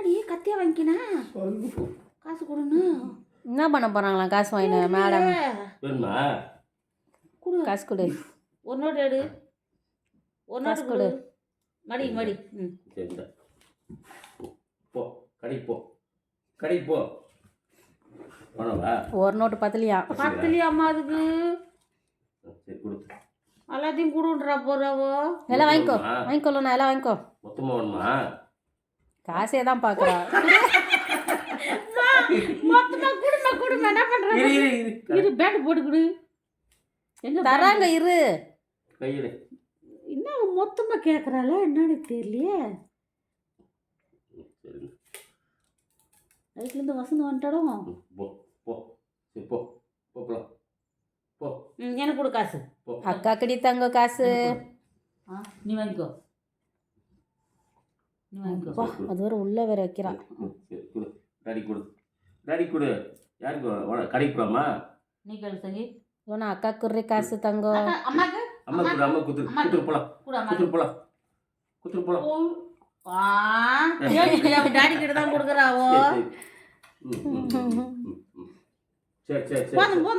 என்னடி கத்தியா வாங்கிக்கினா காசு கொடுன்னு என்ன பண்ண போகிறாங்களாம் காசு வாங்கின மேடம்? வேணுமா? கொடு காசு கொடு. ஒரு நோட்டு எடு ஒரு நோட்டு கொடு மடி மடி ம் சரி இந்தா. போ கடைக்கு போ கடைக்கு போ போனவா? ஒரு நோட்டு பத்தலையா? பத்துலையாம்மா அதுக்கு சரி கொடு. எல்லாத்தையும் கொடுன்றா போறாவோ. எல்லாம் வாங்கிக்கோ வாங்கிக்கோண்ணா எல்லாம் வாங்கிக்கோ. மொத்தமாக வேணுமா? காசே தான் பார்க்குறா. மொத்தமா குடுமா குடுமா என்ன பண்ற? இரு இரு இரு இரு பேட் போட்டு கொடு. எங்க தராங்க இரு. கையில் என்ன மொத்தமா கேக்குறாள என்னன்னு தெரியலையே. சரி நைட்ல இருந்து வசந்து வந்துட்டாலும் போ போ சரி போ போ போலாம் போ எனக்கு கொடு காசு. போ அக்கா கடி தங்க காசு. நீ வாங்கிக்கோ நீ வாங்கிக்கோ. வா அது வேற உள்ள வேற வைக்கிறா. சரி கொடு டாடி கொடு டாடி கொடு. யாருக்கு கடைக்கு போகலாமா? நீ கேளு சங்கி. ஓனா அக்கா குர்றி காசு தங்கம். அம்மாக்கு அம்மா கொடு அம்மா குத்துரு போலாம் கொடு அம்மாக்கு. குத்துரு போலாம் டாடி கிட்ட தான் கொடுக்குறாவோ. சரி சரி சரி போதும் போதும்